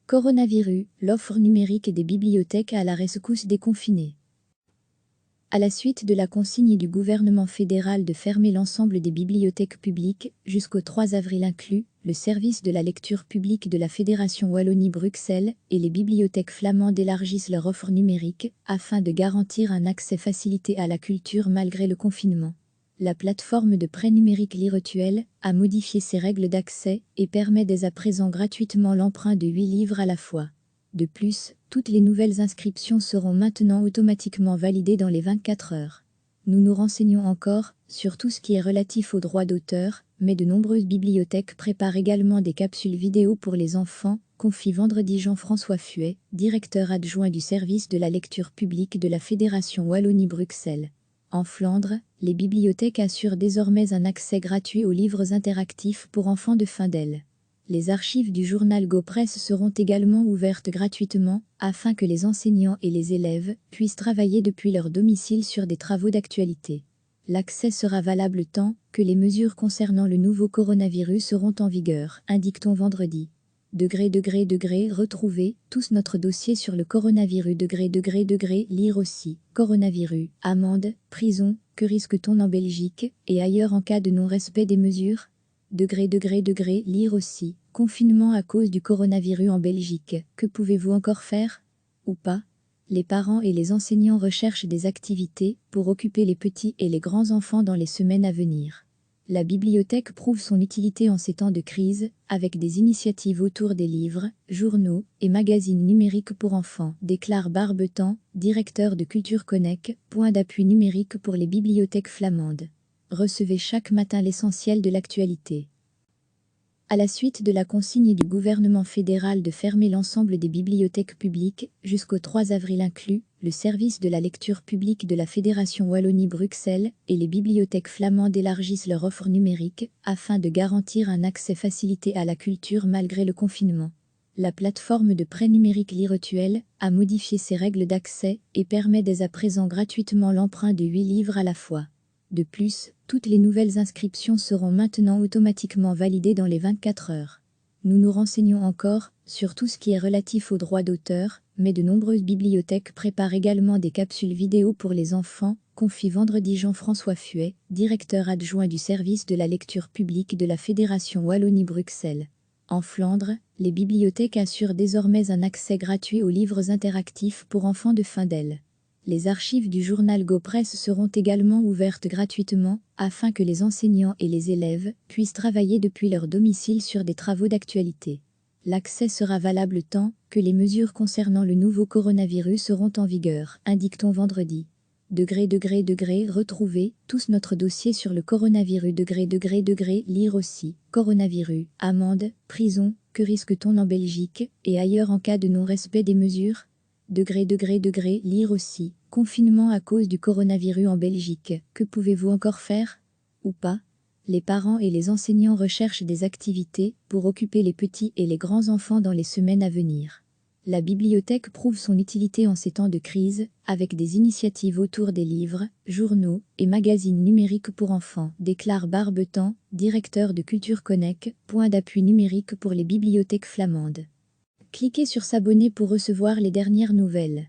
Coronavirus, l'offre numérique des bibliothèques à la rescousse des confinés. À la suite de la consigne du gouvernement fédéral de fermer l'ensemble des bibliothèques publiques, jusqu'au 3 avril inclus, le service de la lecture publique de la Fédération Wallonie-Bruxelles et les bibliothèques flamandes élargissent leur offre numérique afin de garantir un accès facilité à la culture malgré le confinement. La plateforme de prêt numérique Liretuel a modifié ses règles d'accès et permet dès à présent gratuitement l'emprunt de 8 livres à la fois. De plus, toutes les nouvelles inscriptions seront maintenant automatiquement validées dans les 24 heures. Nous nous renseignons encore sur tout ce qui est relatif aux droits d'auteur, mais de nombreuses bibliothèques préparent également des capsules vidéo pour les enfants, confie vendredi Jean-François Fuet, directeur adjoint du service de la lecture publique de la Fédération Wallonie-Bruxelles. En Flandre, les bibliothèques assurent désormais un accès gratuit aux livres interactifs pour enfants de fin d'L. Les archives du journal GoPress seront également ouvertes gratuitement, afin que les enseignants et les élèves puissent travailler depuis leur domicile sur des travaux d'actualité. L'accès sera valable tant que les mesures concernant le nouveau coronavirus seront en vigueur, indique-t-on vendredi. Retrouvez tous notre dossier sur le coronavirus. Lire aussi. Coronavirus, amende, prison, que risque-t-on en Belgique et ailleurs en cas de non-respect des mesures? Lire aussi. Confinement à cause du coronavirus en Belgique. Que pouvez-vous encore faire? Ou pas? Les parents et les enseignants recherchent des activités pour occuper les petits et les grands enfants dans les semaines à venir. La bibliothèque prouve son utilité en ces temps de crise, avec des initiatives autour des livres, journaux et magazines numériques pour enfants, déclare Barbetan, directeur de Culture Connect, point d'appui numérique pour les bibliothèques flamandes. Recevez chaque matin l'essentiel de l'actualité. À la suite de la consigne du gouvernement fédéral de fermer l'ensemble des bibliothèques publiques, jusqu'au 3 avril inclus, le service de la lecture publique de la Fédération Wallonie-Bruxelles et les bibliothèques flamandes élargissent leur offre numérique afin de garantir un accès facilité à la culture malgré le confinement. La plateforme de prêt numérique Liretuel a modifié ses règles d'accès et permet dès à présent gratuitement l'emprunt de 8 livres à la fois. De plus, toutes les nouvelles inscriptions seront maintenant automatiquement validées dans les 24 heures. Nous nous renseignons encore sur tout ce qui est relatif aux droits d'auteur, mais de nombreuses bibliothèques préparent également des capsules vidéo pour les enfants, confie vendredi Jean-François Fuet, directeur adjoint du service de la lecture publique de la Fédération Wallonie-Bruxelles. En Flandre, les bibliothèques assurent désormais un accès gratuit aux livres interactifs pour enfants de fin d'L. Les archives du journal GoPress seront également ouvertes gratuitement, afin que les enseignants et les élèves puissent travailler depuis leur domicile sur des travaux d'actualité. L'accès sera valable tant que les mesures concernant le nouveau coronavirus seront en vigueur, indique-t-on vendredi. Retrouvez tous notre dossier sur le coronavirus. Lire aussi. Coronavirus, amende, prison, que risque-t-on en Belgique et ailleurs en cas de non-respect des mesures? Lire aussi. Confinement à cause du coronavirus en Belgique. Que pouvez-vous encore faire? Ou pas? Les parents et les enseignants recherchent des activités pour occuper les petits et les grands enfants dans les semaines à venir. La bibliothèque prouve son utilité en ces temps de crise, avec des initiatives autour des livres, journaux et magazines numériques pour enfants, déclare Barbetan, directeur de Culture Connect, point d'appui numérique pour les bibliothèques flamandes. Cliquez sur s'abonner pour recevoir les dernières nouvelles.